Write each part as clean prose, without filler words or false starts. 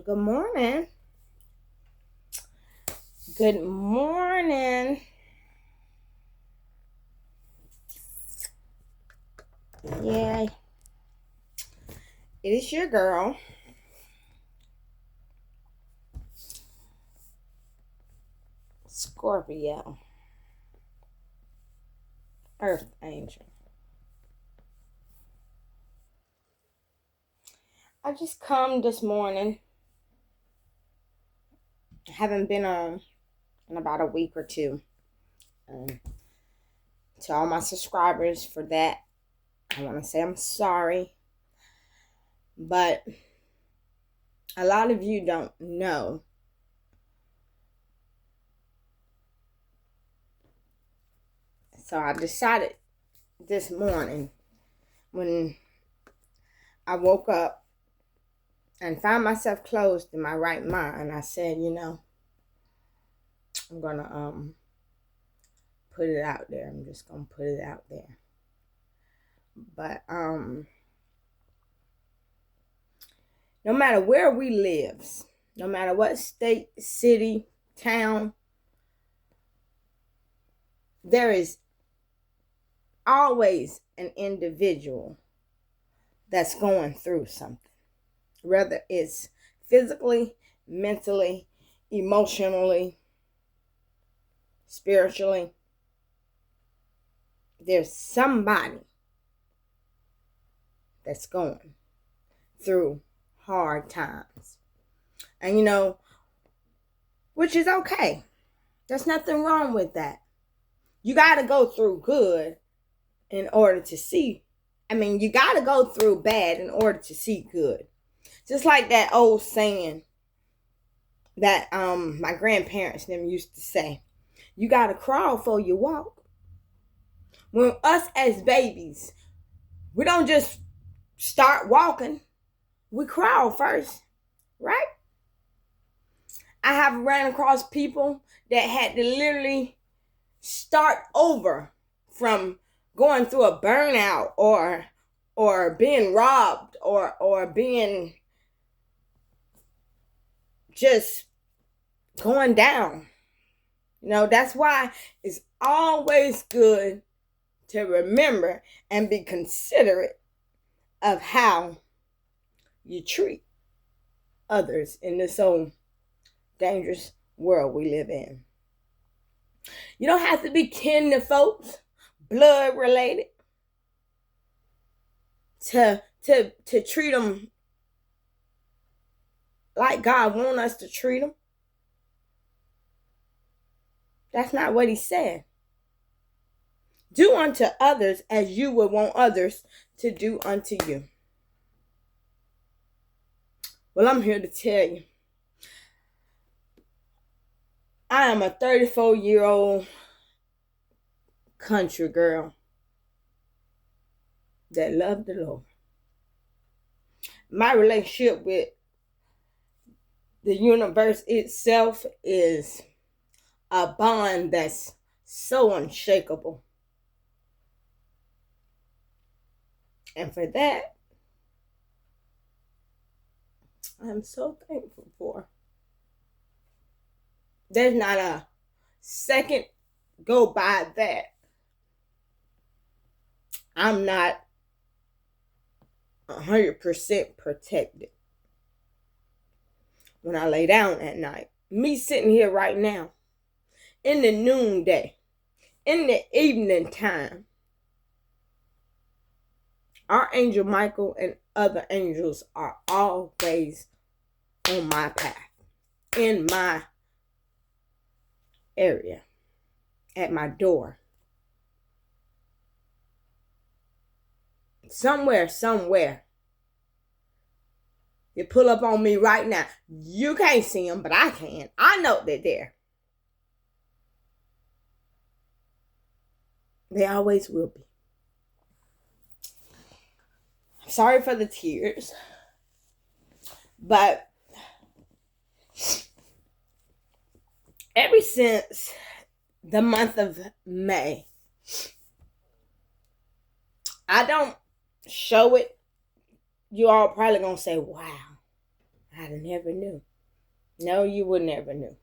Good morning. Good morning. Yeah, it is your girl, Scorpio, Earthangel. I just come this morning. I haven't been on in about a week or two. Um, to all my subscribers for that, I want to say I'm sorry. But a lot of you don't know. So I decided this morning when I woke up and found myself closed in my right mind, I said, I'm gonna put it out there. I'm just gonna put it out there. But no matter where we live, no matter what state, city, town, there is always an individual that's going through something. Whether it's physically, mentally, emotionally, spiritually, there's somebody that's going through hard times. And which is okay. There's nothing wrong with that. You got to go through good in order to see. You got to go through bad in order to see good. Just like that old saying that my grandparents them used to say, you got to crawl before you walk. When us as babies, we don't just start walking. We crawl first, right? I have ran across people that had to literally start over from going through a burnout or being robbed or being just going down. That's why it's always good to remember and be considerate of how you treat others in this so dangerous world we live in. You don't have to be kin to folks, blood related, to treat them like God wants us to treat them. That's not what he said. Do unto others as you would want others to do unto you. Well, I'm here to tell you, I am a 34-year-old country girl that loved the Lord. My relationship with the universe itself is a bond that's so unshakable. And for that, I'm so thankful for. There's not a second go by that I'm not 100% protected when I lay down at night. Me sitting here right now in the noonday, in the evening time, Archangel Michael and other angels are always on my path, in my area, at my door. Somewhere. You pull up on me right now. You can't see them, but I can. I know they're there. They always will be. Sorry for the tears, but ever since the month of May, I don't show it. You all probably gonna say, wow, I never knew. No, you would never knew.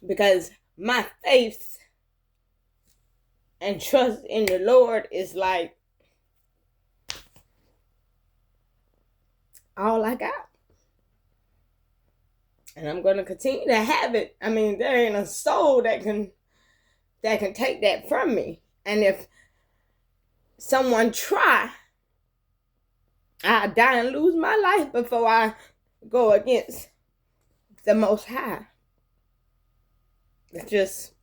Because my faith and trust in the Lord is like all I got. And I'm going to continue to have it. I mean, there ain't a soul that can take that from me. And if someone try, I die and lose my life before I go against the Most High. That's just,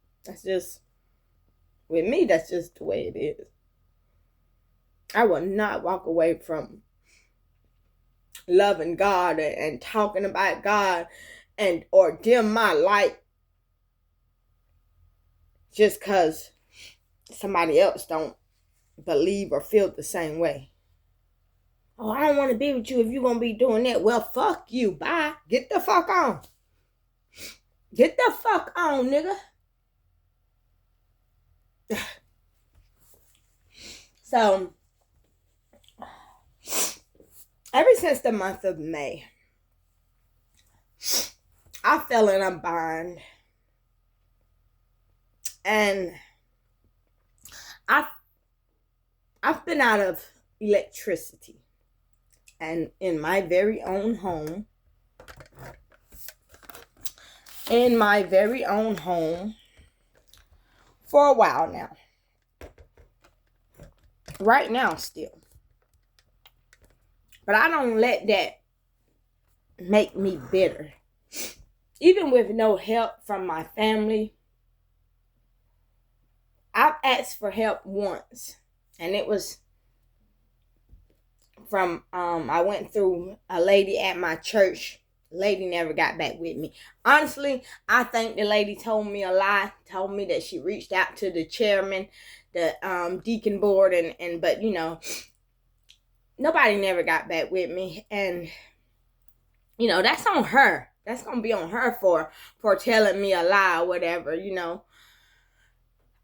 with me, that's just the way it is. I will not walk away from loving God and talking about God or dim my light just because somebody else don't believe or feel the same way. Oh, I don't want to be with you if you're going to be doing that. Well, fuck you. Bye. Get the fuck on. Get the fuck on, nigga. So, ever since the month of May, I fell in a bind. And I've been out of electricity. And in my very own home, for a while now. Right now still. But I don't let that make me bitter. Even with no help from my family. I've asked for help once. And it was from, I went through a lady at my church. Lady never got back with me. Honestly, I think the lady told me a lie. Told me that she reached out to the chairman, the deacon board, but you know, nobody never got back with me. And you know, that's on her. That's gonna be on her for telling me a lie or whatever, you know.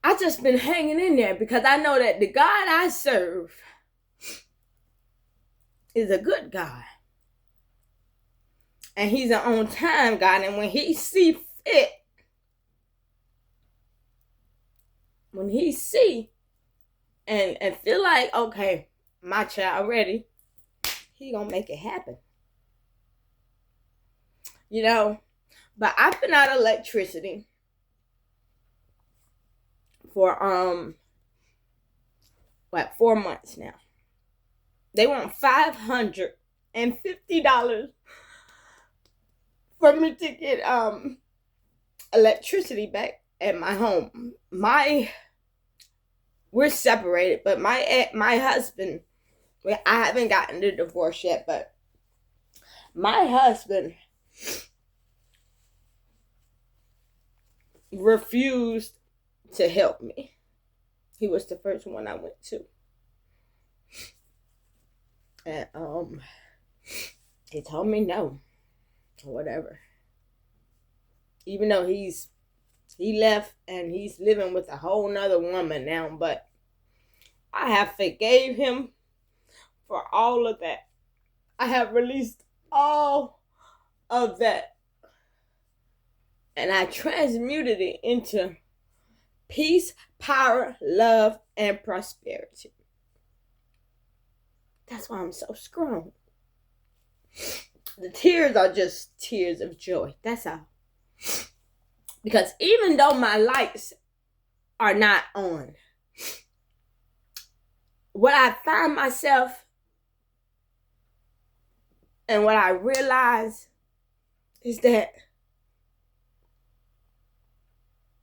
I just been hanging in there because I know that the God I serve is a good God. And he's an on-time God. And when he see fit, when he see and feel like, okay, my child ready, he gonna make it happen. You know, but I've been out of electricity for 4 months now. They want $550 for me to get electricity back at my home. We're separated, but my husband, I haven't gotten the divorce yet, but my husband refused to help me. He was the first one I went to. And he told me no. Or whatever. Even though he left and he's living with a whole nother woman now, but I have forgave him for all of that. I have released all of that. And I transmuted it into peace, power, love, and prosperity. That's why I'm so strong. The tears are just tears of joy. That's all. Because even though my lights are not on, what I find myself and what I realize is that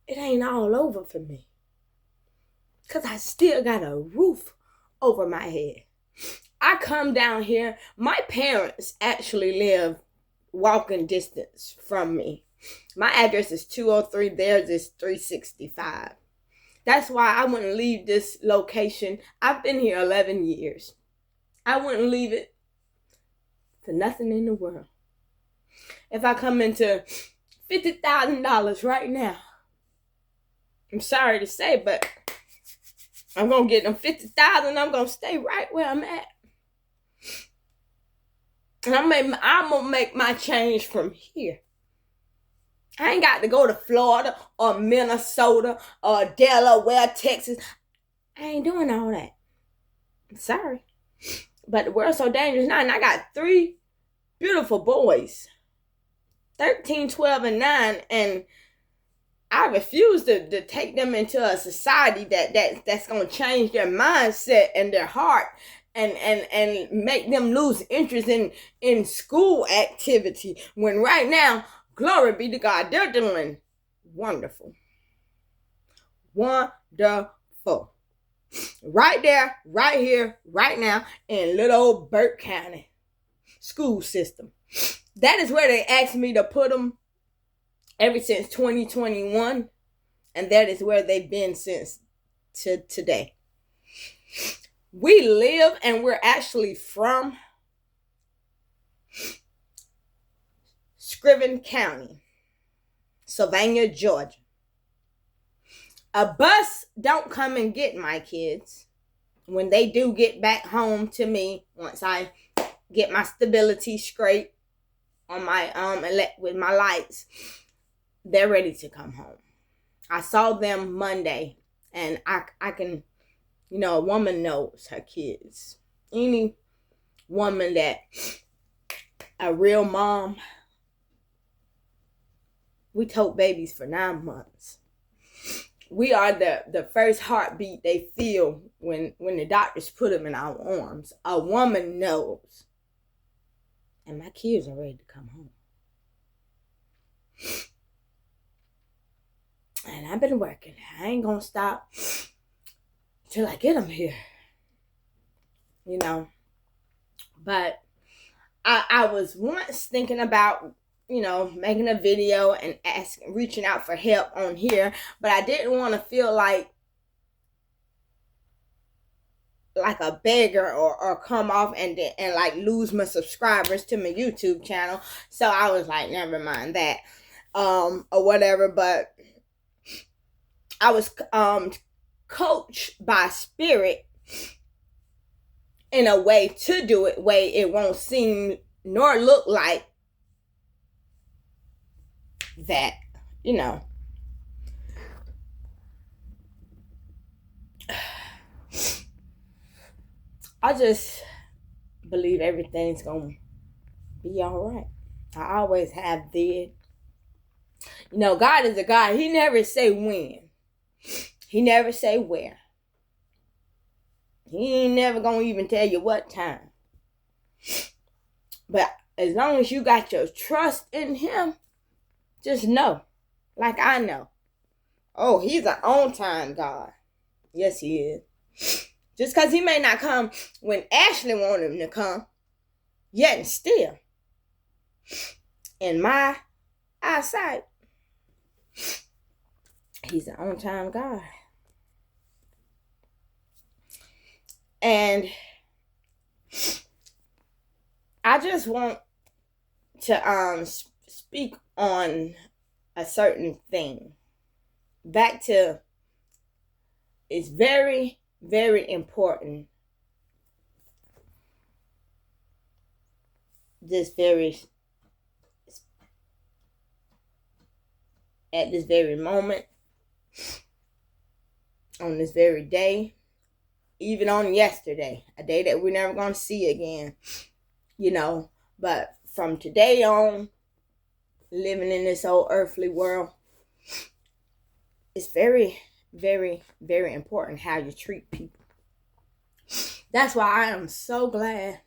it ain't all over for me. Because I still got a roof over my head. I come down here. My parents actually live walking distance from me. My address is 203. Theirs is 365. That's why I wouldn't leave this location. I've been here 11 years. I wouldn't leave it for nothing in the world. If I come into $50,000 right now, I'm sorry to say, but I'm going to get them $50,000. I'm going to stay right where I'm at. And I'm gonna make my change from here. I ain't got to go to Florida or Minnesota or Delaware, Texas. I ain't doing all that. I'm sorry. But the world's so dangerous now, and I got 3 beautiful boys. 13, 12, and 9, and I refuse to take them into a society that's gonna change their mindset and their heart and make them lose interest in school activity. When right now, glory be to God, they're doing wonderful. Wonderful. Right there, right here, right now in little old Burke County school system. That is where they asked me to put them ever since 2021, and that is where they've been since today. We live and we're actually from Scriven County, Sylvania, Georgia. A bus don't come and get my kids. When they do get back home to me, once I get my stability straight on my with my lights, they're ready to come home. I saw them Monday, and I can, a woman knows her kids. Any woman that a real mom, we told babies for 9 months. We are the first heartbeat they feel when the doctors put them in our arms. A woman knows. And my kids are ready to come home. And I've been working. I ain't gonna stop till I get them here. But I was once thinking about, making a video and reaching out for help on here, but I didn't want to feel like a beggar or come off and like lose my subscribers to my YouTube channel. So I was like, never mind that, or whatever. But I was coached by Spirit in a way to do it, way it won't seem nor look like that, I just believe everything's gonna be all right. I always have did. God is a God. He never say when. He never say where. He ain't never gonna even tell you what time. But as long as you got your trust in him, just know, like I know. Oh, he's an on-time God. Yes, he is. Just because he may not come when Ashley wanted him to come, yet and still, in my eyesight, he's an on-time God. And I just want to speak on a certain thing. Back to, it's very, very important at this very moment, on this very day, even on yesterday, a day that we're never going to see again, but from today on, living in this old earthly world, it's very, very, very important how you treat people. That's why I am so glad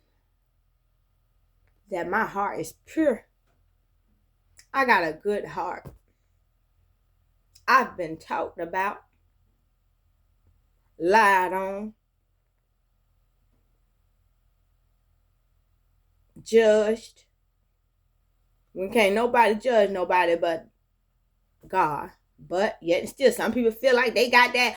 that my heart is pure. I got a good heart. I've been talked about, lied on, judged. When can't nobody judge nobody but God. But yet still some people feel like they got that